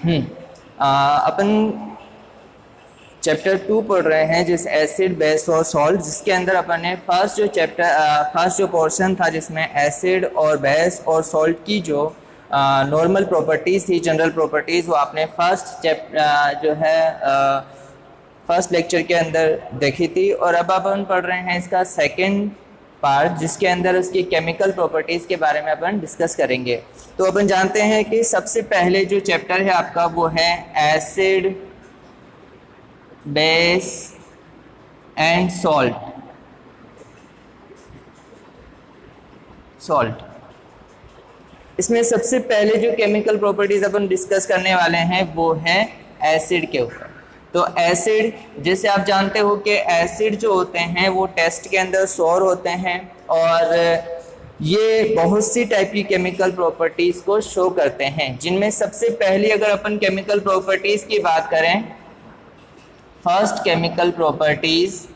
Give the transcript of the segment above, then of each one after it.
अपन chapter 2 पढ़ रहे हैं जिस एसिड बेस और सॉल्ट, जिसके अंदर अपन ने फर्स्ट जो पोर्शन था जिसमें एसिड और बेस और सॉल्ट की जो नॉर्मल प्रॉपर्टीज़ थी, जनरल प्रॉपर्टीज़, वो आपने फर्स्ट लेक्चर के अंदर देखी थी। और अब अपन पढ़ रहे हैं इसका सेकंड पार्ट, जिसके अंदर उसकी केमिकल प्रॉपर्टीज़ के बारे में अपन डिस्कस करेंगे। तो अपन जानते हैं कि सबसे पहले जो चैप्टर है आपका वो है एसिड बेस एंड सॉल्ट। इसमें सबसे पहले जो केमिकल प्रॉपर्टीज अपन डिस्कस करने वाले हैं वो है एसिड के ऊपर। तो एसिड, जैसे आप जानते हो कि एसिड जो होते हैं वो टेस्ट के अंदर सोर होते हैं और ये बहुत सी टाइप की केमिकल प्रॉपर्टीज को शो करते हैं, जिनमें सबसे पहली अगर अपन केमिकल प्रॉपर्टीज की बात करें, first chemical properties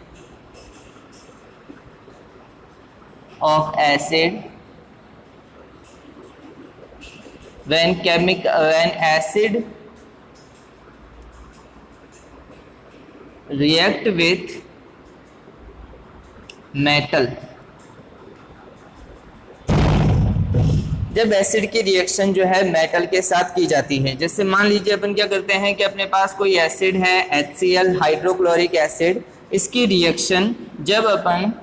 of acid, when acid react with metal, जब एसिड की रिएक्शन जो है मेटल के साथ की जाती है, जैसे मान लीजिए अपन क्या करते हैं कि अपने पास कोई एसिड है HCl हाइड्रोक्लोरिक एसिड, इसकी रिएक्शन जब अपन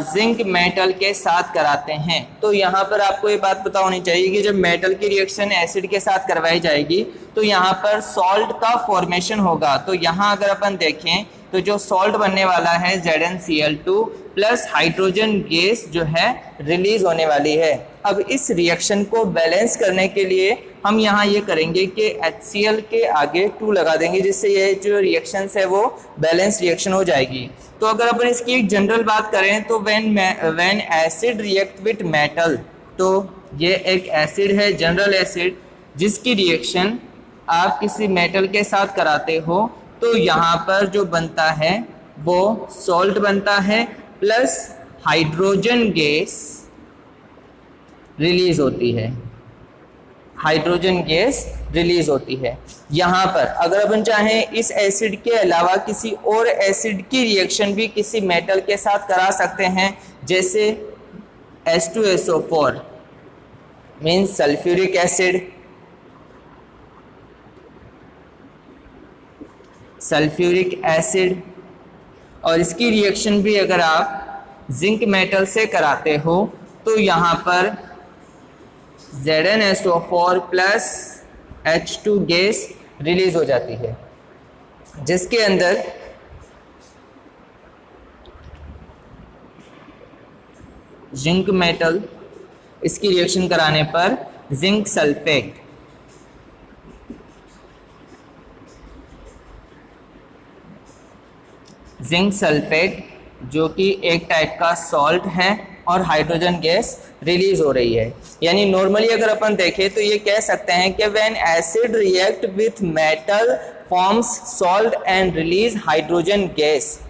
जिंक मेटल के साथ कराते हैं, तो यहाँ पर आपको ये बात पता होनी चाहिए कि जब मेटल की रिएक्शन एसिड के साथ करवाई जाएगी तो यहाँ पर सॉल्ट का फॉर्मेशन होगा। तो यहाँ अगर अपन देखें तो जो सॉल्ट बनने वाला है ZnCl2 प्लस हाइड्रोजन गैस जो है रिलीज होने वाली है। अब इस रिएक्शन को बैलेंस करने के लिए हम यहाँ ये करेंगे कि HCl के आगे 2 लगा देंगे, जिससे ये जो रिएक्शन है वो बैलेंस रिएक्शन हो जाएगी। तो अगर अपन इसकी एक जनरल बात करें तो when acid react with metal, तो ये एक एसिड है, जनरल एसिड, जिसकी रिएक्शन आप किसी मेटल के साथ कराते हो तो यहाँ पर जो बनता है वो सॉल्ट बनता है प्लस हाइड्रोजन गैस रिलीज होती है, हाइड्रोजन गैस रिलीज होती है। यहाँ पर अगर अपन चाहें इस एसिड के अलावा किसी और एसिड की रिएक्शन भी किसी मेटल के साथ करा सकते हैं, जैसे H2SO4 मीन्स सल्फ्यूरिक एसिड, और इसकी रिएक्शन भी अगर आप जिंक मेटल से कराते हो तो यहाँ पर ZnSO4 plus H2 gas release हो जाती है, जिसके अंदर जिंक मेटल, इसकी रिएक्शन कराने पर जिंक सल्फेट जो कि एक टाइप का सॉल्ट है और हाइड्रोजन गैस रिलीज हो रही है। यानी नॉर्मली अगर अपन देखें तो ये कह सकते हैं कि when acid react with metal forms salt and release hydrogen gas.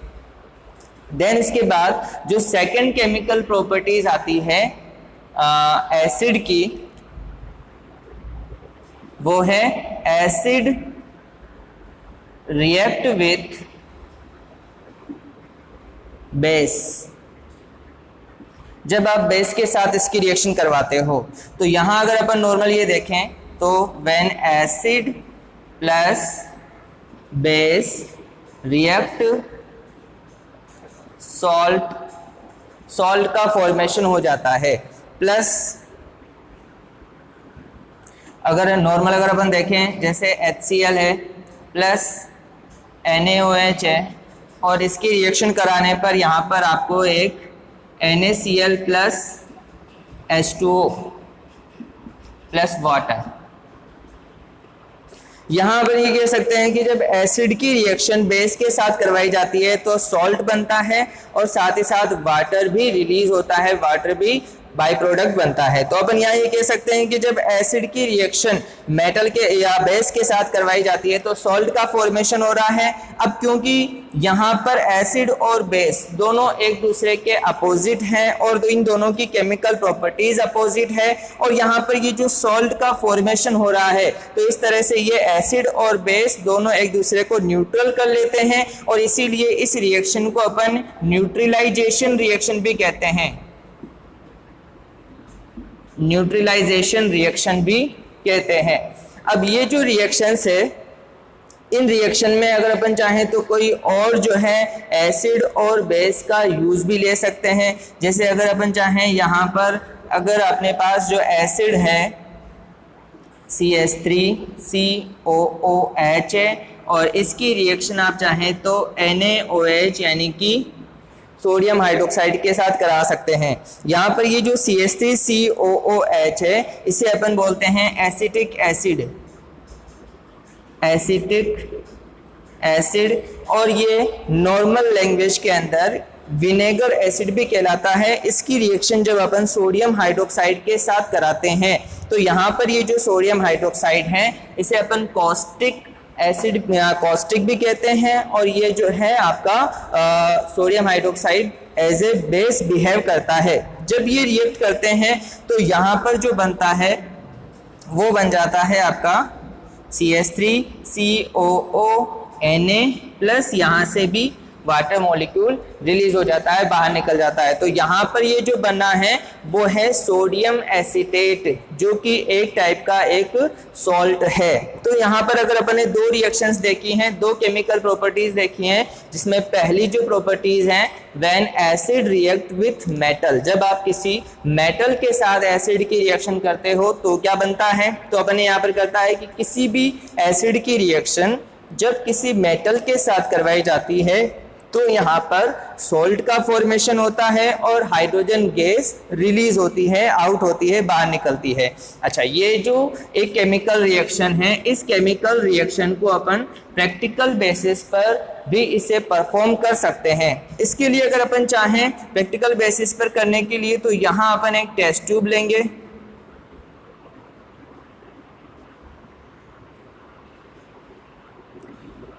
Then इसके बाद जो सेकंड केमिकल प्रॉपर्टीज आती है एसिड की, वो है एसिड रिएक्ट विथ बेस। जब आप बेस के साथ इसकी रिएक्शन करवाते हो तो यहां अगर अपन नॉर्मल ये देखें तो when acid plus base react salt का फॉर्मेशन हो जाता है, प्लस अगर नॉर्मल अगर अपन देखें जैसे HCl है प्लस NaOH है और इसकी रिएक्शन कराने पर यहाँ पर आपको एक NaCl plus H2O plus water. यहाँ पर ये कह सकते हैं कि जब एसिड की रिएक्शन बेस के साथ करवाई जाती है तो सॉल्ट बनता है और साथ ही साथ वाटर भी रिलीज होता है, वाटर भी बाई प्रोडक्ट बनता है। तो अपन यहाँ ये कह सकते हैं कि जब एसिड की रिएक्शन मेटल के या बेस के साथ करवाई जाती है तो सॉल्ट का फॉर्मेशन हो रहा है। अब क्योंकि यहाँ पर एसिड और बेस दोनों एक दूसरे के अपोजिट हैं और इन दोनों की केमिकल प्रॉपर्टीज अपोजिट है, और यहाँ पर ये जो सॉल्ट का फॉर्मेशन हो रहा है तो इस तरह से ये एसिड और बेस दोनों एक दूसरे को न्यूट्रल कर लेते हैं, और इसीलिए इस रिएक्शन को अपन न्यूट्रलाइजेशन रिएक्शन भी कहते हैं। न्यूट्रलाइजेशन रिएक्शन भी कहते हैं। अब ये जो रिएक्शंस है, इन रिएक्शन में अगर अपन चाहें तो कोई और जो है एसिड और बेस का यूज भी ले सकते हैं। जैसे अगर अपन चाहें यहाँ पर अगर अपने पास जो एसिड है CH3COOH है और इसकी रिएक्शन आप चाहें तो NaOH यानी कि सोडियम हाइड्रोक्साइड के साथ करा सकते हैं। यहाँ पर ये जो CH3COOH है इसे अपन बोलते हैं एसिटिक एसिड, एसिटिक एसिड, और ये नॉर्मल लैंग्वेज के अंदर विनेगर एसिड भी कहलाता है। इसकी रिएक्शन जब अपन सोडियम हाइड्रोक्साइड के साथ कराते हैं तो यहाँ पर ये जो सोडियम हाइड्रोक्साइड है इसे अपन कॉस्टिक एसिड, कॉस्टिक भी कहते हैं, और ये जो है आपका sodium hydroxide as a base behave करता है। जब ये रिएक्ट करते हैं तो यहाँ पर जो बनता है वो बन जाता है आपका CH3COONA प्लस यहाँ से भी वाटर मॉलिक्यूल रिलीज हो जाता है, बाहर निकल जाता है। तो यहाँ पर ये जो बना है वो है सोडियम एसीटेट, जो कि एक टाइप का एक सॉल्ट है। तो यहाँ पर अगर अपन ने दो रिएक्शंस देखी हैं, दो केमिकल प्रॉपर्टीज देखी हैं, जिसमें पहली जो प्रॉपर्टीज हैं when acid react with metal, जब आप किसी मेटल के साथ एसिड की रिएक्शन करते हो तो क्या बनता है। तो अपन ने यहाँ पर करता है कि किसी भी एसिड की रिएक्शन जब किसी मेटल के साथ करवाई जाती है तो यहाँ पर सॉल्ट का फॉर्मेशन होता है और हाइड्रोजन गैस रिलीज होती है, आउट होती है, बाहर निकलती है। अच्छा, ये जो एक केमिकल रिएक्शन है, इस केमिकल रिएक्शन को अपन प्रैक्टिकल बेसिस पर भी इसे परफॉर्म कर सकते हैं। इसके लिए अगर अपन चाहें प्रैक्टिकल बेसिस पर करने के लिए तो यहाँ अपन एक टेस्ट ट्यूब लेंगे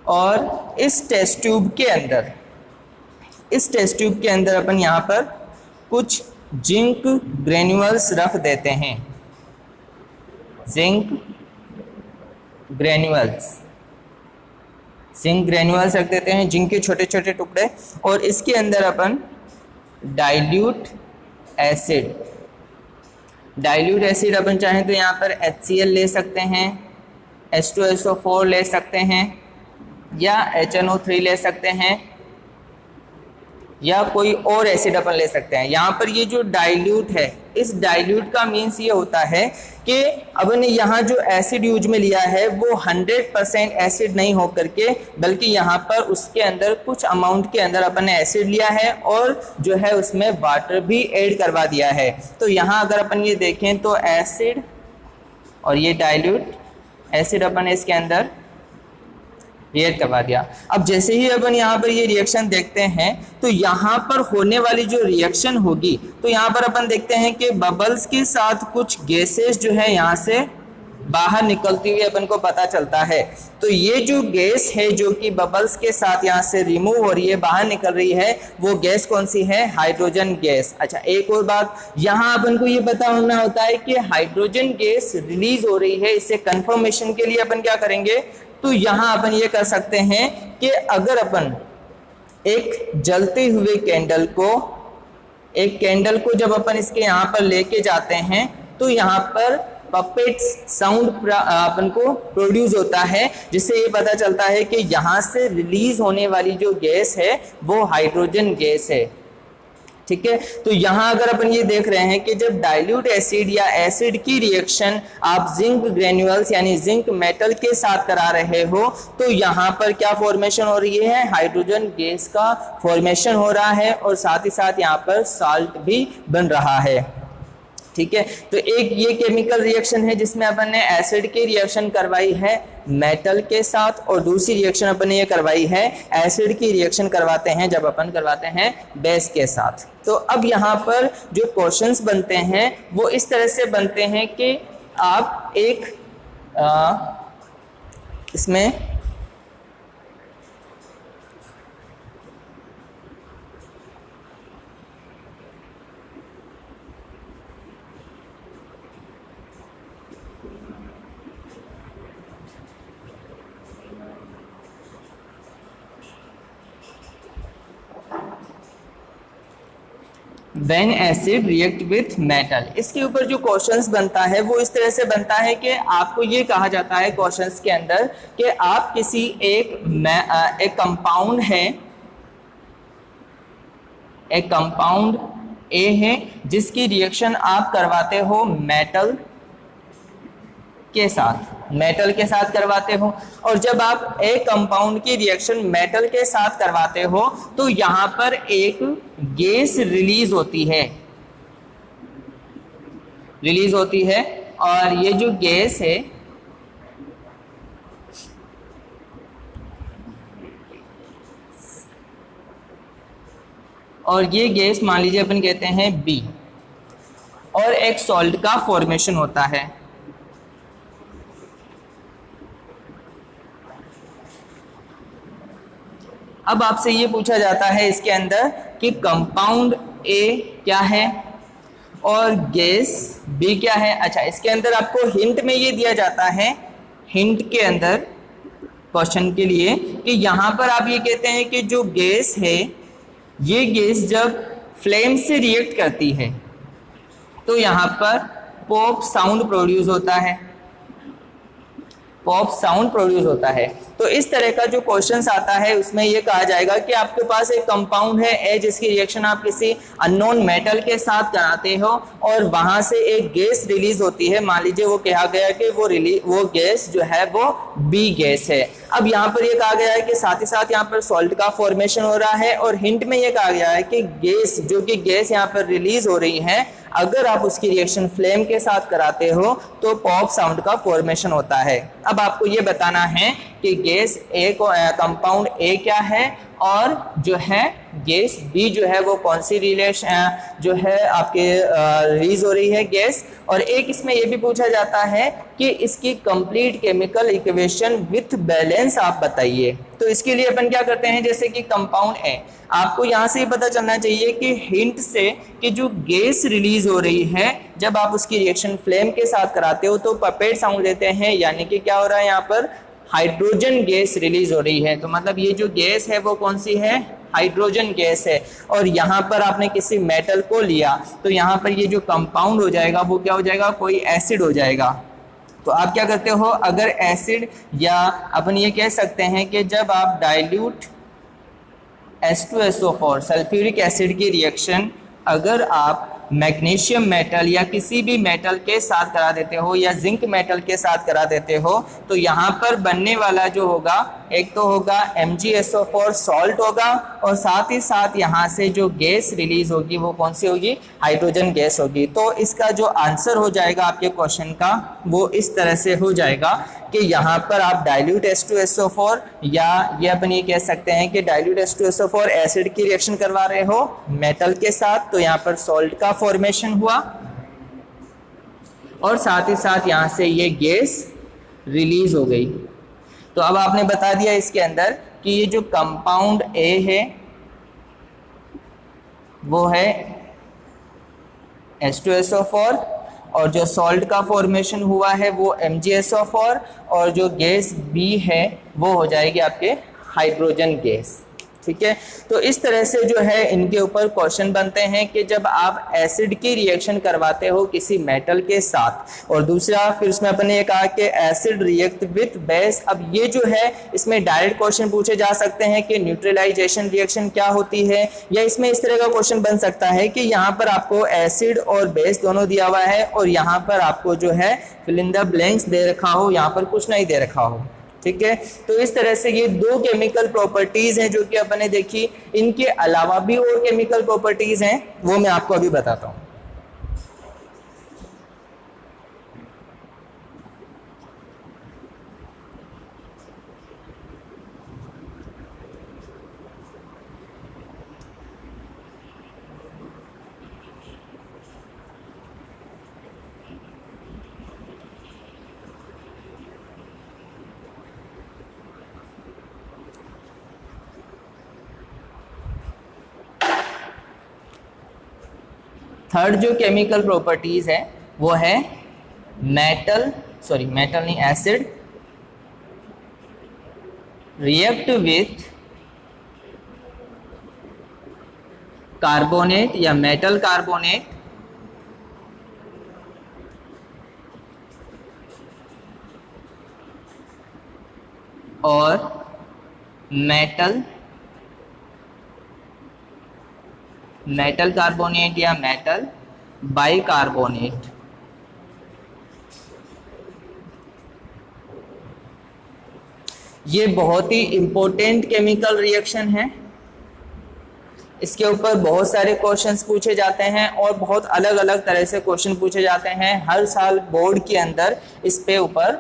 और इस टेस्ट ट्यूब के अंदर अपन यहाँ पर कुछ जिंक ग्रेन्यूल्स रख देते हैं, जिंक ग्रेन्यूल्स रख देते हैं, जिंक के छोटे छोटे टुकड़े, और इसके अंदर अपन डाइल्यूट एसिड अपन चाहें तो यहाँ पर HCl ले सकते हैं, H2SO4 ले सकते हैं, या HNO3 ले सकते हैं, या कोई और एसिड अपन ले सकते हैं। यहाँ पर ये जो डाइल्यूट है, इस डाइल्यूट का मीन्स ये होता है कि अपन ने यहाँ जो एसिड यूज में लिया है वो 100% एसिड नहीं हो करके, बल्कि यहाँ पर उसके अंदर कुछ अमाउंट के अंदर अपन ने एसिड लिया है और जो है उसमें वाटर भी ऐड करवा दिया है। तो यहाँ अगर अपन ये देखें तो एसिड और ये डाइल्यूट एसिड अपन ने इसके अंदर रिएक्ट करवा दिया। अब जैसे ही अपन यहाँ पर ये रिएक्शन देखते हैं तो यहाँ पर होने वाली जो रिएक्शन होगी तो यहाँ पर अपन देखते हैं कि बबल्स के साथ कुछ गैसेस जो है यहाँ से बाहर निकलती हुई अपन को पता चलता है। तो ये जो गैस है जो कि बबल्स के साथ यहाँ से रिमूव हो रही है, बाहर निकल रही है, वो गैस कौन सी है? Hydrogen gas. अच्छा, एक और बात यहाँ अपन को ये पता होना होता है कि हाइड्रोजन गैस रिलीज हो रही है। इससे कंफर्मेशन के लिए अपन क्या करेंगे, तो यहाँ अपन ये कर सकते हैं कि अगर अपन एक जलते हुए कैंडल को जब अपन इसके यहाँ पर लेके जाते हैं तो यहाँ पर पपेट्स साउंड अपन को प्रोड्यूस होता है, जिससे ये पता चलता है कि यहाँ से रिलीज होने वाली जो गैस है वो हाइड्रोजन गैस है। ठीक है, तो यहाँ अगर अपन ये देख रहे हैं कि जब डाइल्यूट एसिड या एसिड की रिएक्शन आप जिंक ग्रेन्यूल्स यानी जिंक मेटल के साथ करा रहे हो तो यहाँ पर क्या फॉर्मेशन हो रही है? हाइड्रोजन गैस का फॉर्मेशन हो रहा है और साथ ही साथ यहाँ पर साल्ट भी बन रहा है। ठीक है। तो एक ये केमिकल रिएक्शन है जिसमें अपन ने एसिड की रिएक्शन करवाई है मेटल के साथ, और दूसरी रिएक्शन अपन ने ये करवाई है एसिड की रिएक्शन करवाते हैं जब अपन करवाते हैं बेस के साथ। तो अब यहाँ पर जो क्वेश्चंस बनते हैं वो इस तरह से बनते हैं कि आप एक इसमें When acid react with metal, इसके ऊपर जो क्वेश्चंस बनता है वो इस तरह से बनता है कि आपको ये कहा जाता है क्वेश्चंस के अंदर कि आप किसी एक कंपाउंड है, एक कंपाउंड ए है जिसकी रिएक्शन आप करवाते हो मेटल के साथ करवाते हो, और जब आप एक कंपाउंड की रिएक्शन मेटल के साथ करवाते हो तो यहां पर एक गैस रिलीज होती है और ये जो गैस है और ये गैस मान लीजिए अपन कहते हैं बी, और एक सॉल्ट का फॉर्मेशन होता है। अब आपसे ये पूछा जाता है इसके अंदर कि कंपाउंड ए क्या है और गैस बी क्या है। अच्छा, इसके अंदर आपको हिंट में ये दिया जाता है, हिंट के अंदर क्वेश्चन के लिए, कि यहाँ पर आप ये कहते हैं कि जो गैस है ये गैस जब फ्लेम से रिएक्ट करती है तो यहाँ पर पॉप साउंड प्रोड्यूस होता है। तो इस तरह का जो क्वेश्चंस आता है उसमें ये कहा जाएगा कि आपके पास एक कंपाउंड है ए जिसकी रिएक्शन आप किसी अननोन मेटल के साथ कराते हो और वहां से एक गैस रिलीज होती है। मान लीजिए वो कहा गया कि वो गैस जो है वो बी गैस है। अब यहाँ पर ये कहा गया है कि साथ ही साथ यहाँ पर सॉल्ट का फॉर्मेशन हो रहा है, और हिंट में ये कहा गया है कि गैस यहाँ पर रिलीज हो रही है, अगर आप उसकी रिएक्शन फ्लेम के साथ कराते हो तो पॉप साउंड का फॉर्मेशन होता है। अब आपको ये बताना है कि गैस ए को कंपाउंड ए क्या है और जो है गैस बी जो है वो कौन सी रिलेशन जो है आपके रिलीज हो रही है गैस। और एक इसमें ये भी पूछा जाता है कि इसकी complete chemical equation with balance आप बताइए। तो इसके लिए अपन क्या करते हैं, जैसे कि कंपाउंड ए, आपको यहाँ से पता चलना चाहिए कि हिंट से कि जो गैस रिलीज हो रही है जब आप उसकी रिएक्शन फ्लेम के साथ कराते हो तो पपेट साउंड देते हैं, यानी कि क्या हो रहा है यहाँ पर हाइड्रोजन गैस रिलीज हो रही है। तो मतलब ये जो गैस है वो कौन सी है, हाइड्रोजन गैस है। और यहाँ पर आपने किसी मेटल को लिया तो यहाँ पर ये जो कंपाउंड हो जाएगा वो क्या हो जाएगा, कोई एसिड हो जाएगा। तो आप क्या करते हो, अगर एसिड, या अपन ये कह सकते हैं कि जब आप डाइल्यूट H2SO4 सल्फ्यूरिक एसिड की रिएक्शन अगर आप मैग्नीशियम मेटल या किसी भी मेटल के साथ करा देते हो या जिंक मेटल के साथ करा देते हो तो यहाँ पर बनने वाला जो होगा, एक तो होगा MgSO4 सॉल्ट होगा, और साथ ही साथ यहाँ से जो गैस रिलीज होगी वो कौन सी होगी, हाइड्रोजन गैस होगी। तो इसका जो आंसर हो जाएगा आपके क्वेश्चन का वो इस तरह से हो जाएगा कि यहाँ पर आप डाइल्यूट H2SO4, या ये अपन ये कह सकते हैं कि डाइल्यूट H2SO4 एसिड की रिएक्शन करवा रहे हो मेटल के साथ, तो यहाँ पर सॉल्ट का फॉर्मेशन हुआ और साथ ही साथ यहाँ से ये गैस रिलीज हो गई। तो अब आपने बता दिया इसके अंदर कि ये जो कंपाउंड ए है वो है H2SO4, और जो सॉल्ट का फॉर्मेशन हुआ है वो MgSO4, और जो गैस बी है वो हो जाएगी आपके हाइड्रोजन गैस। ठीक है, तो इस तरह से जो है इनके ऊपर क्वेश्चन बनते हैं कि जब आप एसिड की रिएक्शन करवाते हो किसी मेटल के साथ, और दूसरा फिर उसमें अपन ने ये कहा कि एसिड रिएक्ट विथ बेस। अब ये जो है इसमें डायरेक्ट क्वेश्चन पूछे जा सकते हैं कि न्यूट्रलाइजेशन रिएक्शन क्या होती है, या इसमें इस तरह का क्वेश्चन बन सकता है कि यहाँ पर आपको एसिड और बेस दोनों दिया हुआ है और यहाँ पर आपको जो है फिल इन द ब्लैंक्स दे रखा हो, यहाँ पर कुछ नहीं दे रखा हो। ठीक है, तो इस तरह से ये दो केमिकल प्रॉपर्टीज हैं जो कि अपन ने देखी। इनके अलावा भी और केमिकल प्रॉपर्टीज हैं, वो मैं आपको अभी बताता हूँ। थर्ड जो केमिकल प्रॉपर्टीज है वो है मेटल नहीं, एसिड रिएक्ट विथ कार्बोनेट या मेटल कार्बोनेट और मेटल कार्बोनेट या मेटल बाइकार्बोनेट। ये बहुत ही इंपॉर्टेंट केमिकल रिएक्शन है। इसके ऊपर बहुत सारे क्वेश्चंस पूछे जाते हैं और बहुत अलग अलग तरह से क्वेश्चन पूछे जाते हैं। हर साल बोर्ड के अंदर इस पे ऊपर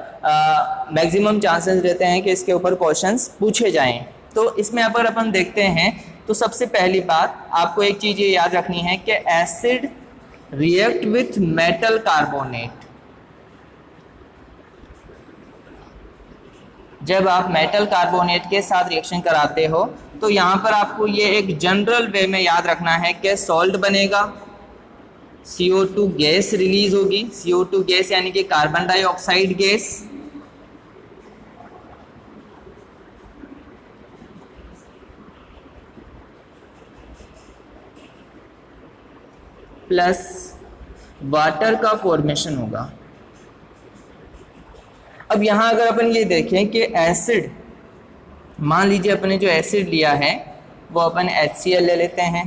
मैक्सिमम चांसेस रहते हैं कि इसके ऊपर क्वेश्चंस पूछे जाएं। तो इसमें अगर अपन देखते हैं तो सबसे पहली बात आपको एक चीज़ ये याद रखनी है कि acid react with metal carbonate. जब आप मेटल कार्बोनेट के साथ रिएक्शन कराते हो तो यहाँ पर आपको ये एक जनरल वे में याद रखना है कि सॉल्ट बनेगा, CO2 गैस रिलीज होगी, CO2 गैस यानी कि carbon dioxide gas, plus water का फॉर्मेशन होगा। अब यहाँ अगर अपन ये देखें कि एसिड, मान लीजिए अपने जो एसिड लिया है वो अपन HCl ले लेते हैं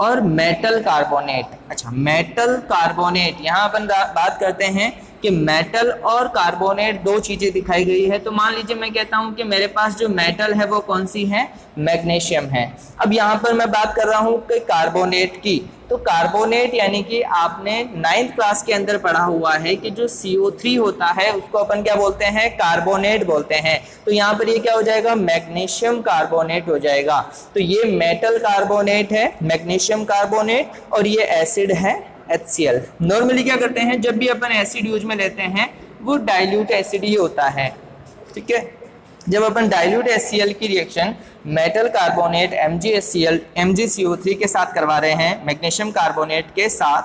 और मेटल कार्बोनेट। अच्छा, मेटल कार्बोनेट, यहाँ अपन बात करते हैं कि मेटल और कार्बोनेट दो चीज़ें दिखाई गई है। तो मान लीजिए मैं कहता हूँ कि मेरे पास जो मेटल है वो कौन सी है, मैग्नीशियम है। अब यहाँ पर मैं बात कर रहा हूँ कि कार्बोनेट की। तो कार्बोनेट यानी कि आपने 9th क्लास के अंदर पढ़ा हुआ है कि जो CO3 होता है उसको अपन क्या बोलते हैं, कार्बोनेट बोलते हैं। तो यहाँ पर ये क्या हो जाएगा, मैग्नीशियम कार्बोनेट हो जाएगा। तो ये मेटल कार्बोनेट है, मैग्नीशियम कार्बोनेट, और ये एसिड है HCl। नॉर्मली क्या करते हैं, जब भी अपन एसिड यूज में लेते हैं वो डाइल्यूट एसिड ही होता है, ठीक है। जब अपन डाइल्यूट HCl की रिएक्शन मेटल कार्बोनेट MgCO3 के साथ करवा रहे हैं मैग्नीशियम कार्बोनेट के साथ,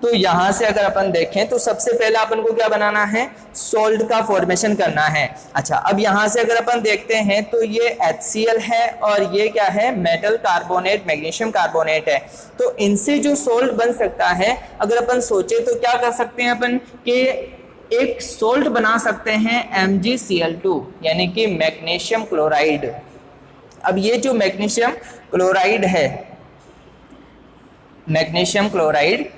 तो यहाँ से अगर अपन देखें तो सबसे पहले अपन को क्या बनाना है, सॉल्ट का फॉर्मेशन करना है। अच्छा, अब यहाँ से अगर अपन देखते हैं तो ये HCl है और ये क्या है, मेटल कार्बोनेट मैग्नीशियम कार्बोनेट है। तो इनसे जो सॉल्ट बन सकता है, अगर अपन सोचे तो क्या कर सकते हैं अपन कि एक सॉल्ट बना सकते हैं MgCl2 यानी कि मैग्नीशियम क्लोराइड। अब ये जो मैग्नीशियम क्लोराइड है, मैग्नीशियम क्लोराइड,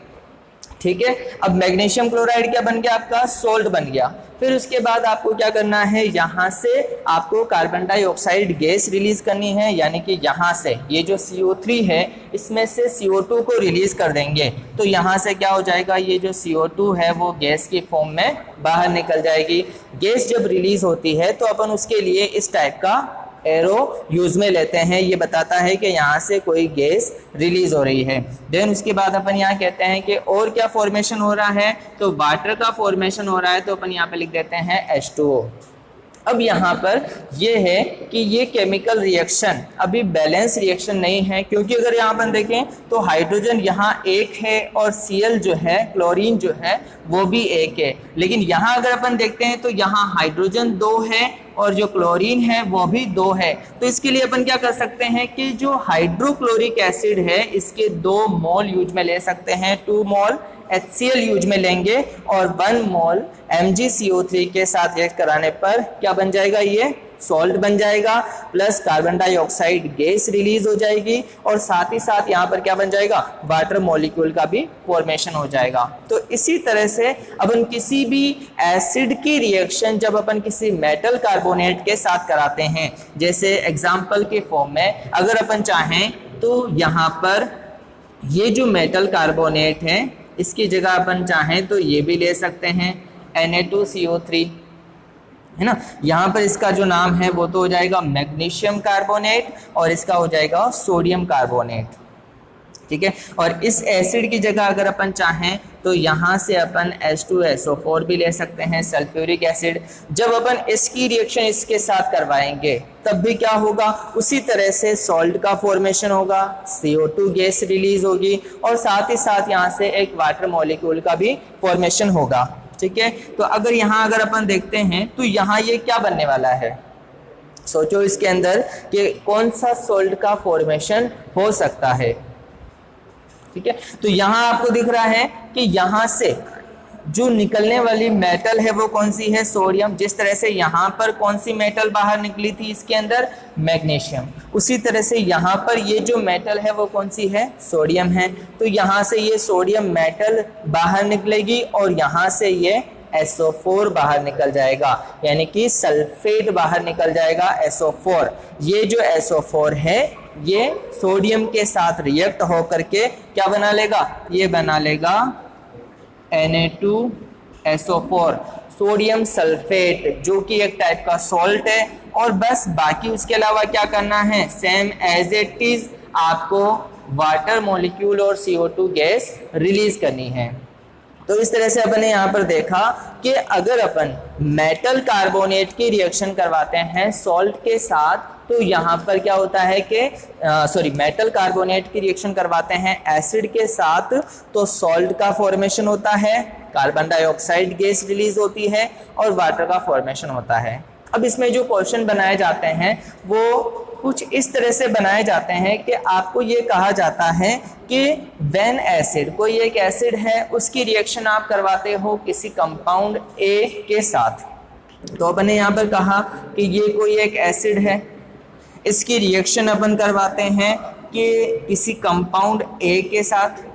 ठीक है। अब मैग्नीशियम क्लोराइड क्या बन गया, आपका सॉल्ट बन गया। फिर उसके बाद आपको क्या करना है, यहाँ से आपको कार्बन डाइऑक्साइड गैस रिलीज करनी है, यानी कि यहाँ से ये जो CO3 है इसमें से CO2 को रिलीज कर देंगे। तो यहाँ से क्या हो जाएगा, ये जो CO2 है वो गैस की फॉर्म में बाहर निकल जाएगी। गैस जब रिलीज होती है तो अपन उसके लिए इस टाइप का एरो यूज में लेते हैं, ये बताता है कि यहाँ से कोई गैस रिलीज हो रही है। देन उसके बाद अपन यहाँ कहते हैं कि और क्या फॉर्मेशन हो रहा है, तो वाटर का फॉर्मेशन हो रहा है। तो अपन यहाँ पे लिख देते हैं H2O। अब यहाँ पर ये है कि ये केमिकल रिएक्शन अभी बैलेंस रिएक्शन नहीं है, क्योंकि अगर यहाँ पर देखें तो हाइड्रोजन यहाँ एक है और Cl जो है, क्लोरीन जो है वो भी एक है। लेकिन यहाँ अगर अपन देखते हैं तो यहाँ हाइड्रोजन 2 है और जो क्लोरीन है वो भी 2 है। तो इसके लिए अपन क्या कर सकते हैं कि जो हाइड्रोक्लोरिक एसिड है इसके 2 मोल यूज में ले सकते हैं, 2 मोल HCl यूज में लेंगे और 1 मोल MgCO3 के साथ रिएक्ट कराने पर क्या बन जाएगा, ये सॉल्ट बन जाएगा, plus carbon dioxide gas release हो जाएगी और साथ ही साथ यहाँ पर क्या बन जाएगा, वाटर मॉलिक्यूल का भी फॉर्मेशन हो जाएगा। तो इसी तरह से अपन किसी भी एसिड की रिएक्शन जब अपन किसी मेटल कार्बोनेट के साथ कराते हैं, जैसे एग्जाम्पल के फॉर्म में अगर अपन चाहें तो यहाँ पर ये जो मेटल कार्बोनेट है इसकी जगह अपन चाहें तो ये भी ले सकते हैं Na2CO3, है ना। यहाँ पर इसका जो नाम है वो तो हो जाएगा मैग्नीशियम कार्बोनेट और इसका हो जाएगा सोडियम कार्बोनेट, ठीक है। और इस एसिड की जगह अगर अपन चाहें तो यहाँ से अपन H2SO4 भी ले सकते हैं, सल्फ्यूरिक एसिड। जब अपन इसकी रिएक्शन इसके साथ करवाएंगे तब भी क्या होगा, उसी तरह से सॉल्ट का फॉर्मेशन होगा, CO2 गैस रिलीज होगी और साथ ही साथ यहाँ से एक वाटर मॉलिक्यूल का भी फॉर्मेशन होगा। ठीक है, तो अगर यहाँ अगर अपन देखते हैं तो यहाँ ये क्या बनने वाला है, सोचो इसके अंदर कि कौन सा सॉल्ट का फॉर्मेशन हो सकता है। ठीक है, तो यहाँ आपको दिख रहा है कि यहाँ से जो निकलने वाली मेटल है वो कौन सी है, सोडियम। जिस तरह से यहाँ पर कौन सी मेटल बाहर निकली थी इसके अंदर, मैग्नीशियम, उसी तरह से यहाँ पर ये जो मेटल है वो कौन सी है, सोडियम है। तो यहाँ से ये सोडियम मेटल बाहर निकलेगी और यहाँ से ये SO4 बाहर निकल जाएगा, यानी कि सल्फेट बाहर निकल जाएगा SO4। ये जो SO4 है ये सोडियम के साथ रिएक्ट होकर के क्या बना लेगा, ये बना लेगा Na2SO4, सोडियम सल्फेट, जो कि एक टाइप का सॉल्ट है। और बस बाकी उसके अलावा क्या करना है, सेम एज इट इज आपको वाटर मॉलिक्यूल और CO2 गैस रिलीज करनी है। तो इस तरह से अपन ने यहाँ पर देखा कि अगर अपन मेटल कार्बोनेट की रिएक्शन करवाते हैं सॉल्ट के साथ, तो यहाँ पर क्या होता है कि मेटल कार्बोनेट की रिएक्शन करवाते हैं एसिड के साथ, तो सॉल्ट का फॉर्मेशन होता है, कार्बन डाइऑक्साइड गैस रिलीज होती है और वाटर का फॉर्मेशन होता है। अब इसमें जो क्वेश्चन बनाए जाते हैं वो कुछ इस तरह से बनाए जाते हैं कि आपको ये कहा जाता है कि व्हेन एसिड, कोई एक एसिड है उसकी रिएक्शन आप करवाते हो किसी कंपाउंड ए के साथ। तो अपन ने यहाँ पर कहा कि ये कोई एक एसिड है, इसकी रिएक्शन अपन करवाते हैं कि किसी कंपाउंड ए के साथ।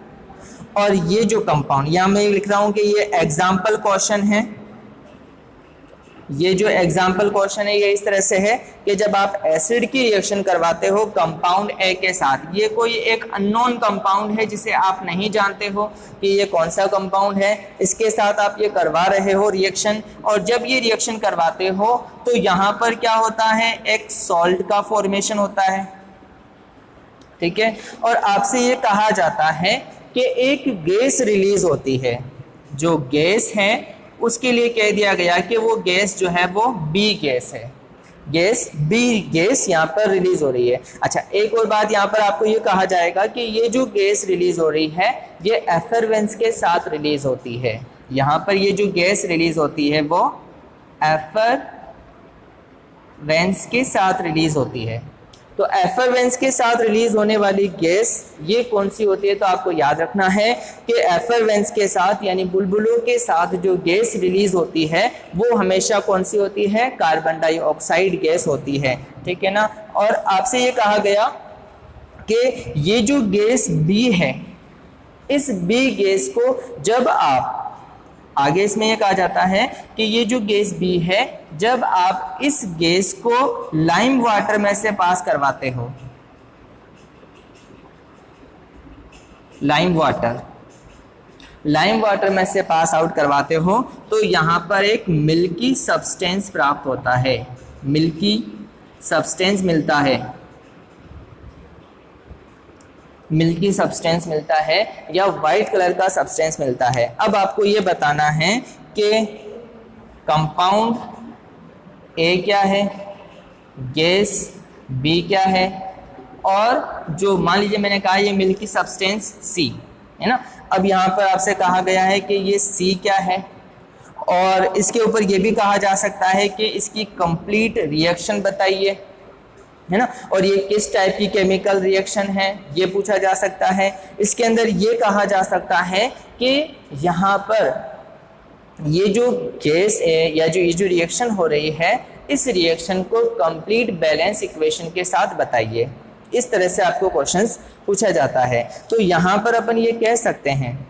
और ये जो कंपाउंड, यहाँ मैं लिख रहा हूँ कि ये एग्जाम्पल क्वेश्चन है, ये जो एग्जाम्पल क्वेश्चन है ये इस तरह से है कि जब आप एसिड की रिएक्शन करवाते हो कंपाउंड ए के साथ, ये कोई एक अननोन कंपाउंड है जिसे आप नहीं जानते हो कि ये कौन सा कंपाउंड है, इसके साथ आप ये करवा रहे हो रिएक्शन। और जब ये रिएक्शन करवाते हो तो यहाँ पर क्या होता है, एक सॉल्ट का फॉर्मेशन होता है। ठीक है, और आपसे ये कहा जाता है कि एक गैस रिलीज होती है, जो गैस है उसके लिए कह दिया गया कि वो गैस जो है वो बी गैस है, गैस बी गैस यहाँ पर रिलीज हो रही है। अच्छा, एक और बात यहाँ पर आपको ये कहा जाएगा कि ये जो गैस रिलीज हो रही है ये एफरवेंस के साथ रिलीज होती है। यहाँ पर ये जो गैस रिलीज होती है वो एफरवेंस के साथ रिलीज होती है। तो एफरवेंस के साथ रिलीज होने वाली गैस ये कौन सी होती है, तो आपको याद रखना है कि एफरवेंस के साथ यानी बुलबुलों के साथ जो गैस रिलीज होती है वो हमेशा कौन सी होती है, कार्बन डाइऑक्साइड गैस होती है। ठीक है ना। और आपसे ये कहा गया कि ये जो गैस बी है, इस बी गैस को जब आप आगे इसमें यह कहा जाता है कि ये जो गैस बी है, जब आप इस गैस को लाइम वाटर में से पास करवाते हो, लाइम वाटर में से पास आउट करवाते हो, तो यहाँ पर एक मिल्की सब्सटेंस प्राप्त होता है, मिल्की सब्सटेंस मिलता है, मिल्की सब्सटेंस मिलता है या वाइट कलर का सब्सटेंस मिलता है। अब आपको ये बताना है कि कंपाउंड ए क्या है, गैस बी क्या है, और जो मान लीजिए मैंने कहा ये मिल्की सब्सटेंस सी है ना। अब यहाँ पर आपसे कहा गया है कि ये सी क्या है, और इसके ऊपर ये भी कहा जा सकता है कि इसकी कंप्लीट रिएक्शन बताइए, है ना। और ये किस टाइप की केमिकल रिएक्शन है ये पूछा जा सकता है। इसके अंदर ये कहा जा सकता है कि यहाँ पर ये जो गैस है या जो ये जो रिएक्शन हो रही है, इस रिएक्शन को कंप्लीट बैलेंस इक्वेशन के साथ बताइए। इस तरह से आपको क्वेश्चंस पूछा जाता है। तो यहाँ पर अपन ये कह सकते हैं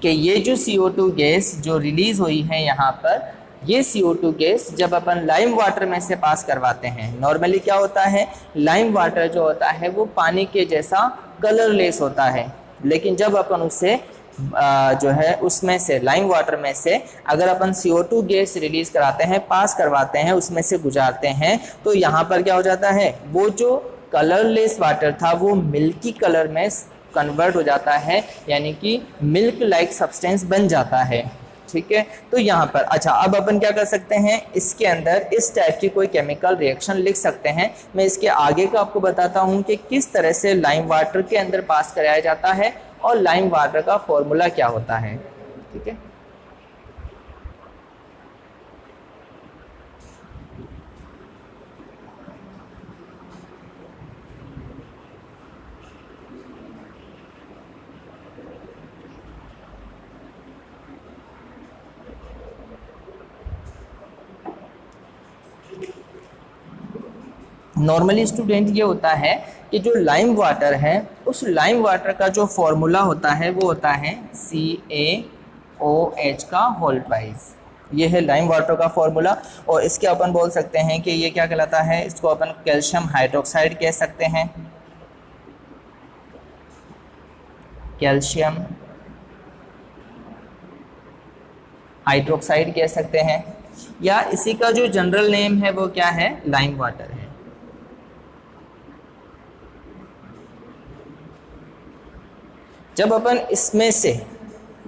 कि ये जो CO2 गैस जो रिलीज हुई है यहाँ पर, ये CO2 गैस जब अपन लाइम वाटर में से पास करवाते हैं, नॉर्मली क्या होता है, लाइम वाटर जो होता है वो पानी के जैसा कलरलेस होता है, लेकिन जब अपन उससे जो है उसमें से लाइम वाटर में से अगर अपन CO2 गैस रिलीज कराते हैं, पास करवाते हैं, उसमें से गुजारते हैं, तो यहाँ पर क्या हो जाता है, वो जो कलरलेस वाटर था वो मिल्की कलर में कन्वर्ट हो जाता है, यानी कि मिल्क लाइक सब्सटेंस बन जाता है। ठीक है, तो यहाँ पर अच्छा, अब अपन क्या कर सकते हैं, इसके अंदर इस टाइप की कोई केमिकल रिएक्शन लिख सकते हैं। मैं इसके आगे का आपको बताता हूँ कि किस तरह से लाइम वाटर के अंदर पास कराया जाता है और लाइम वाटर का फॉर्मूला क्या होता है। ठीक है, नॉर्मली स्टूडेंट ये होता है कि जो लाइम वाटर है उस लाइम वाटर का जो फॉर्मूला होता है वो होता है CaOH का होल ट्वाइस। ये है लाइम वाटर का फॉर्मूला, और इसके अपन बोल सकते हैं कि ये क्या कहलाता है, इसको अपन कैल्शियम हाइड्रोक्साइड कह सकते हैं, कैल्शियम हाइड्रोक्साइड कह सकते हैं, या इसी का जो जनरल नेम है वो क्या है, लाइम वाटर है। जब अपन इसमें से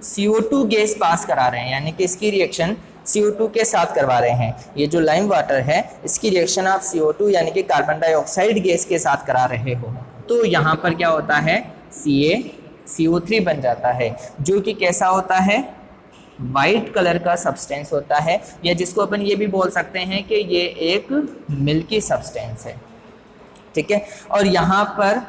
CO2 गैस पास करा रहे हैं, यानी कि इसकी रिएक्शन CO2 के साथ करवा रहे हैं, ये जो लाइम वाटर है इसकी रिएक्शन आप CO2 यानी कि कार्बन डाइऑक्साइड गैस के साथ करा रहे हो, तो यहाँ पर क्या होता है, CaCO3 बन जाता है, जो कि कैसा होता है, वाइट कलर का सब्सटेंस होता है, या जिसको अपन ये भी बोल सकते हैं कि ये एक मिल्की सब्सटेंस है। ठीक है, और यहाँ पर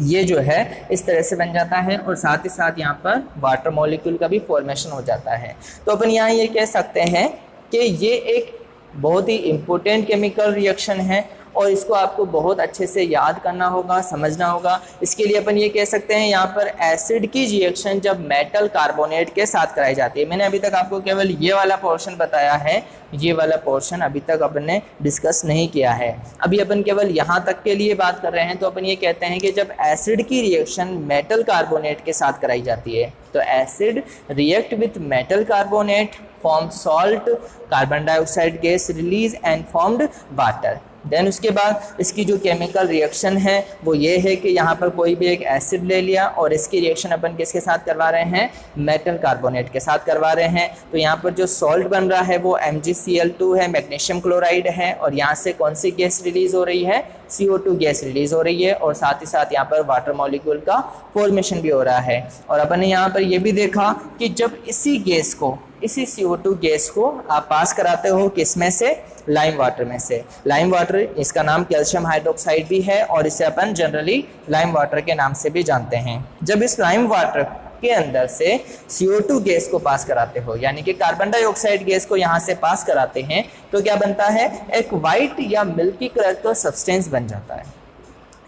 ये जो है इस तरह से बन जाता है, और साथ ही साथ यहाँ पर वाटर मॉलिक्यूल का भी फॉर्मेशन हो जाता है। तो अपन यहाँ ये कह सकते हैं कि ये एक बहुत ही इम्पोर्टेंट केमिकल रिएक्शन है, और इसको आपको बहुत अच्छे से याद करना होगा, समझना होगा। इसके लिए अपन ये कह सकते हैं, यहाँ पर एसिड की रिएक्शन जब मेटल कार्बोनेट के साथ कराई जाती है, मैंने अभी तक आपको केवल ये वाला पोर्शन बताया है, ये वाला पोर्शन अभी तक अपन ने डिस्कस नहीं किया है, अभी अपन केवल यहाँ तक के लिए बात कर रहे हैं। तो अपन ये कहते हैं कि जब एसिड की रिएक्शन मेटल कार्बोनेट के साथ कराई जाती है, तो acid react with metal carbonate, form salt, carbon dioxide gas release and formed water. Then उसके बाद इसकी जो केमिकल रिएक्शन है वो ये है कि यहाँ पर कोई भी एक एसिड ले लिया और इसकी रिएक्शन अपन किसके साथ करवा रहे हैं, मेटल कार्बोनेट के साथ करवा रहे हैं। तो यहाँ पर जो सॉल्ट बन रहा है वो MgCl2 है, मैग्नीशियम क्लोराइड है, और यहाँ से कौन सी गैस रिलीज हो रही है, CO2 गैस रिलीज हो रही है, और साथ ही साथ यहाँ पर वाटर मॉलिक्यूल का फॉर्मेशन भी हो रहा है। और अपन ने यहाँ पर ये भी देखा कि जब इसी गैस को, इसी CO2 गैस को आप पास कराते हो किसमें से, लाइम वाटर में से। लाइम वाटर, इसका नाम कैल्शियम हाइड्रोक्साइड भी है, और इसे अपन जनरली लाइम वाटर के नाम से भी जानते हैं। जब इस लाइम वाटर के अंदर से CO2 गैस को पास कराते हो, यानी कि कार्बन डाइऑक्साइड गैस को यहाँ से पास कराते हैं, तो क्या बनता है, एक वाइट या मिल्की कलर का सब्सटेंस बन जाता है,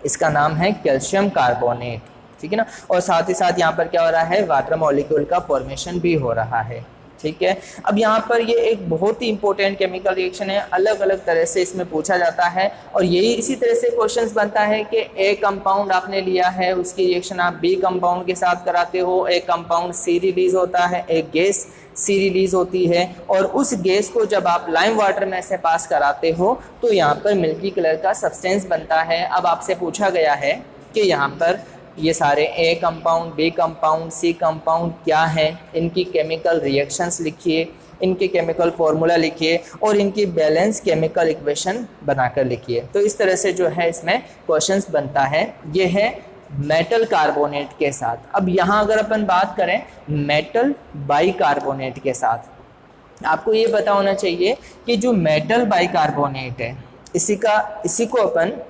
इसका नाम है कैल्शियम कार्बोनेट। ठीक है ना, और साथ ही साथ यहाँ पर क्या हो रहा है, वाटर मॉलिक्यूल का फॉर्मेशन भी हो रहा है। ठीक है, अब यहाँ पर ये एक बहुत ही इंपॉर्टेंट केमिकल रिएक्शन है, अलग अलग तरह से इसमें पूछा जाता है, और यही इसी तरह से क्वेश्चंस बनता है कि ए कंपाउंड आपने लिया है, उसकी रिएक्शन आप बी कंपाउंड के साथ कराते हो, एक कंपाउंड सी रिलीज होता है, एक गैस सी रिलीज होती है, और उस गैस को जब आप लाइम वाटर में से पास कराते हो तो यहाँ पर मिल्की कलर का सब्सटेंस बनता है। अब आपसे पूछा गया है कि यहाँ पर ये सारे A compound, B compound, C compound क्या है, इनकी केमिकल रिएक्शंस लिखिए, इनके केमिकल फॉर्मूला लिखिए, और इनकी बैलेंस केमिकल इक्वेशन बनाकर लिखिए। तो इस तरह से जो है इसमें क्वेश्चंस बनता है। ये है मेटल कार्बोनेट के साथ। अब यहाँ अगर अपन बात करें मेटल बाइकार्बोनेट के साथ, आपको ये पता होना चाहिए कि जो मेटल बाइकार्बोनेट है इसी को अपन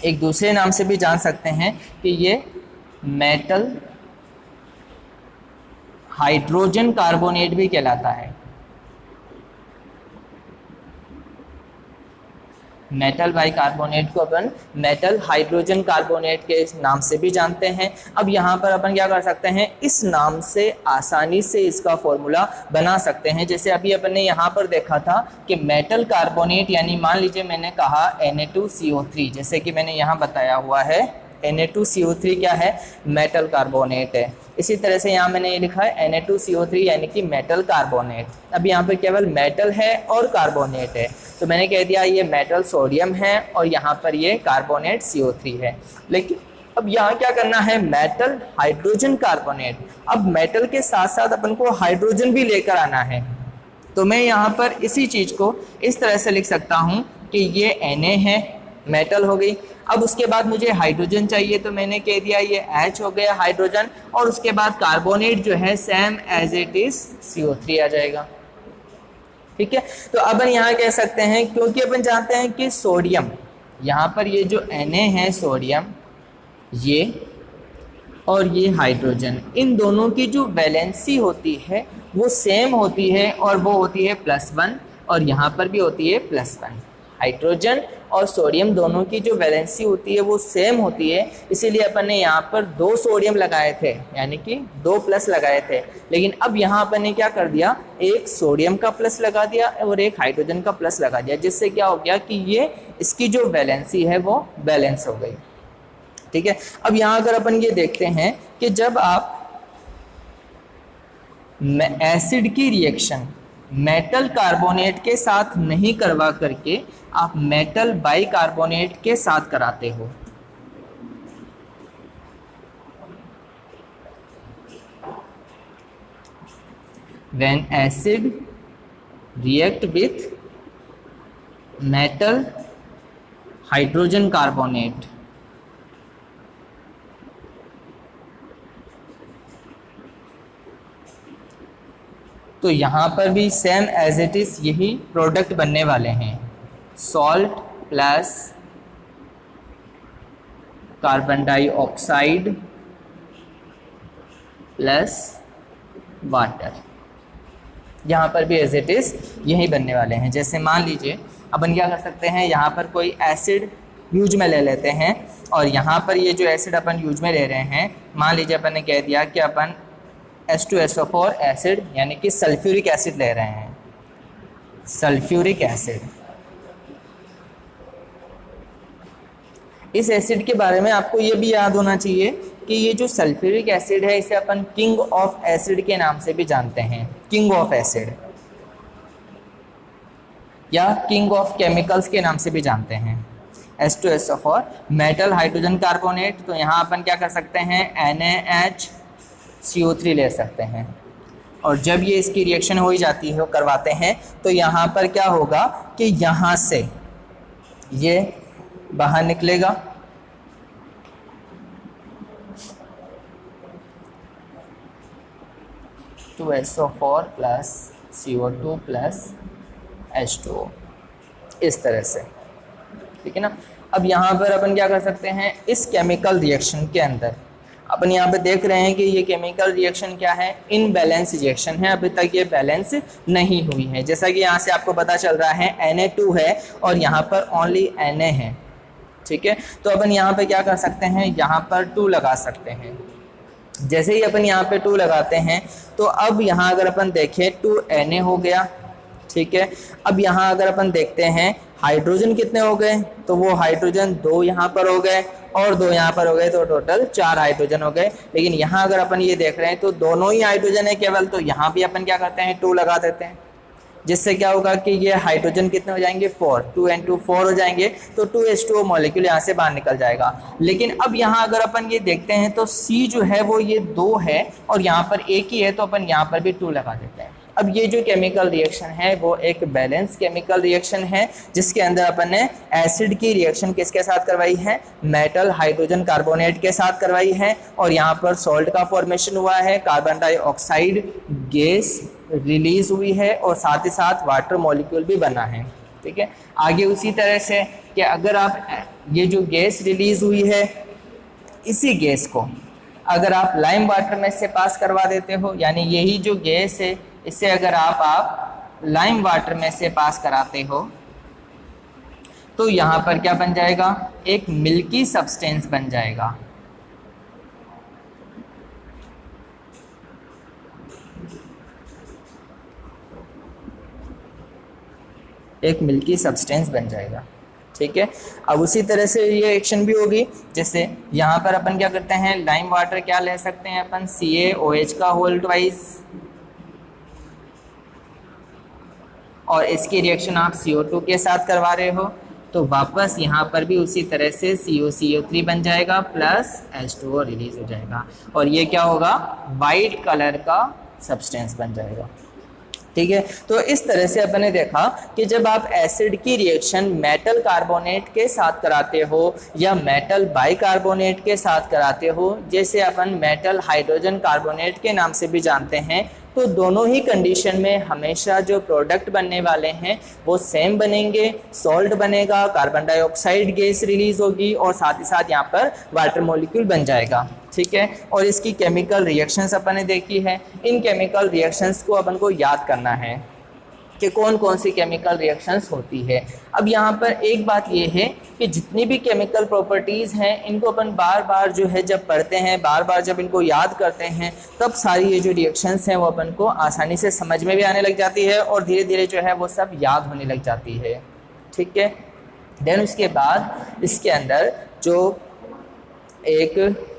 एक दूसरे नाम से भी जान सकते हैं कि ये मेटल हाइड्रोजन कार्बोनेट भी कहलाता है। मेटल बाइकार्बोनेट को अपन मेटल हाइड्रोजन कार्बोनेट के नाम से भी जानते हैं। अब यहाँ पर अपन क्या कर सकते हैं, इस नाम से आसानी से इसका फॉर्मूला बना सकते हैं। जैसे अभी अपन ने यहाँ पर देखा था कि मेटल कार्बोनेट, यानी मान लीजिए मैंने कहा Na2CO3, जैसे कि मैंने यहाँ बताया हुआ है Na2CO3 क्या है, मेटल कार्बोनेट है। इसी तरह से यहाँ मैंने ये लिखा है Na2CO3 यानी कि मेटल कार्बोनेट। अब यहाँ पर केवल मेटल है और कार्बोनेट है, तो मैंने कह दिया ये मेटल सोडियम है और यहाँ पर ये कार्बोनेट CO3 है। लेकिन अब यहाँ क्या करना है, मेटल हाइड्रोजन कार्बोनेट। अब मेटल के साथ साथ अपन को हाइड्रोजन भी लेकर आना है, तो मैं यहाँ पर इसी चीज को इस तरह से लिख सकता हूँ कि ये Na है, मेटल हो गई। अब उसके बाद मुझे हाइड्रोजन चाहिए, तो मैंने कह दिया ये H हो गया हाइड्रोजन, और उसके बाद कार्बोनेट जो है same as it is CO3 आ जाएगा। ठीक है, तो अपन यहाँ कह सकते हैं, क्योंकि अपन जानते हैं कि सोडियम, यहाँ पर ये जो Na है सोडियम, ये और ये हाइड्रोजन, इन दोनों की जो वैलेंसी होती है वो सेम होती है, और वो होती है +1, और यहाँ पर भी होती है +1। हाइड्रोजन और सोडियम दोनों की जो वैलेंसी होती है वो सेम होती है, इसीलिए अपन ने यहाँ पर 2 सोडियम लगाए थे, यानी कि 2 प्लस लगाए थे। लेकिन अब यहाँ अपन ने क्या कर दिया, एक सोडियम का प्लस लगा दिया और एक हाइड्रोजन का प्लस लगा दिया, जिससे क्या हो गया कि ये इसकी जो वैलेंसी है वो बैलेंस हो गई। ठीक है, अब यहाँ अगर अपन ये देखते हैं कि जब आप एसिड की रिएक्शन मेटल कार्बोनेट के साथ नहीं करवा करके आप मेटल बाइकार्बोनेट के साथ कराते हो, when acid react with metal hydrogen carbonate, तो यहाँ पर भी सेम एज इट इज यही प्रोडक्ट बनने वाले हैं, salt plus carbon dioxide plus water, यहाँ पर भी एज इट इज यही बनने वाले हैं। जैसे मान लीजिए अपन क्या कर सकते हैं, यहाँ पर कोई एसिड यूज में ले लेते हैं, और यहाँ पर ये जो एसिड अपन यूज में ले रहे हैं, मान लीजिए अपन ने कह दिया कि अपन H2SO4 एसिड यानी कि सल्फ्यूरिक एसिड ले रहे हैं, सल्फ्यूरिक एसिड। इस एसिड के बारे में आपको ये भी याद होना चाहिए कि ये जो सल्फ्यूरिक एसिड है इसे अपन किंग ऑफ एसिड के नाम से भी जानते हैं, किंग ऑफ एसिड या किंग ऑफ केमिकल्स के नाम से भी जानते हैं। H2SO4 मेटल हाइड्रोजन कार्बोनेट, तो यहाँ अपन क्या कर सकते हैं, NaHCO3 ले सकते हैं, और जब ये इसकी रिएक्शन हो ही जाती है, करवाते हैं, तो यहाँ पर क्या होगा कि यहाँ से ये बाहर निकलेगा, SO4 plus CO2 plus H2O, इस तरह से। ठीक है ना। अब यहाँ पर अपन क्या कर सकते हैं, इस केमिकल रिएक्शन के अंदर अपन यहाँ पे देख रहे हैं कि ये केमिकल रिएक्शन क्या है, इनबैलेंस रिएक्शन है, अभी तक ये बैलेंस नहीं हुई है। जैसा कि यहाँ से आपको पता चल रहा है Na2 है और यहाँ पर ओनली Na है। ठीक है, तो अपन यहाँ पे क्या कर सकते हैं, यहाँ पर 2 लगा सकते हैं। जैसे ही अपन यहाँ पे 2 लगाते हैं तो अब यहाँ अगर अपन देखें 2Na हो गया। ठीक है, अब यहाँ अगर अपन देखते हैं हाइड्रोजन कितने हो गए, तो वो हाइड्रोजन 2 यहाँ पर हो गए और 2 यहाँ पर हो गए, तो टोटल 4 हाइड्रोजन हो गए। लेकिन यहाँ अगर अपन ये देख रहे हैं तो दोनों ही हाइड्रोजन है केवल, तो यहाँ भी अपन क्या करते हैं 2 लगा देते हैं, जिससे क्या होगा कि ये हाइड्रोजन कितने हो जाएंगे 4, 2 and 2 4 हो जाएंगे, तो 2H2O मॉलिक्यूल यहाँ से बाहर निकल जाएगा। लेकिन अब यहाँ अगर अपन ये देखते हैं तो C जो है वो ये 2 है और यहाँ पर एक ही है, तो अपन यहाँ पर भी 2 लगा देते हैं। अब ये जो केमिकल रिएक्शन है वो एक बैलेंस केमिकल रिएक्शन है, जिसके अंदर अपन ने एसिड की रिएक्शन किसके साथ करवाई है, मेटल हाइड्रोजन कार्बोनेट के साथ करवाई है, और यहाँ पर सॉल्ट का फॉर्मेशन हुआ है, कार्बन डाइऑक्साइड गैस रिलीज हुई है और साथ ही साथ वाटर मॉलिक्यूल भी बना है। ठीक है, आगे उसी तरह से कि अगर आप ये जो गैस रिलीज हुई है, इसी गैस को अगर आप लाइम वाटर में से पास करवा देते हो, यानी यही जो गैस है इसे अगर आप लाइम वाटर में से पास कराते हो, तो यहाँ पर क्या बन जाएगा, एक मिल्की सब्सटेंस बन जाएगा। एक मिल्की सब्सटेंस बन जाएगा। ठीक है, अब उसी तरह से ये एक्शन भी होगी। जैसे यहाँ पर अपन क्या करते हैं, लाइम वाटर क्या ले सकते हैं अपन, CaOH का होल ट्वाइस, और इसकी रिएक्शन आप CO2 के साथ करवा रहे हो, तो वापस यहाँ पर भी उसी तरह से CuCO3 बन जाएगा प्लस H2O रिलीज हो जाएगा और ये क्या होगा, वाइट कलर का सब्सटेंस बन जाएगा। ठीक है, तो इस तरह से अपन ने देखा कि जब आप एसिड की रिएक्शन मेटल कार्बोनेट के साथ कराते हो या मेटल बाइकार्बोनेट के साथ कराते हो, जैसे अपन मेटल हाइड्रोजन कार्बोनेट के नाम से भी जानते हैं, तो दोनों ही कंडीशन में हमेशा जो प्रोडक्ट बनने वाले हैं वो सेम बनेंगे, सॉल्ट बनेगा, कार्बन डाइऑक्साइड गैस रिलीज होगी और साथ ही साथ यहाँ पर वाटर मॉलिक्यूल बन जाएगा। ठीक है, और इसकी केमिकल रिएक्शंस अपन ने देखी है। इन केमिकल रिएक्शंस को अपन को याद करना है कि कौन कौन सी केमिकल रिएक्शंस होती है। अब यहाँ पर एक बात ये है कि जितनी भी केमिकल प्रॉपर्टीज़ हैं इनको अपन बार बार जो है जब पढ़ते हैं, बार बार जब इनको याद करते हैं, तब सारी ये जो रिएक्शंस हैं वो अपन को आसानी से समझ में भी आने लग जाती है और धीरे धीरे जो है वो सब याद होने लग जाती है। ठीक है, देन उसके बाद इसके अंदर जो एक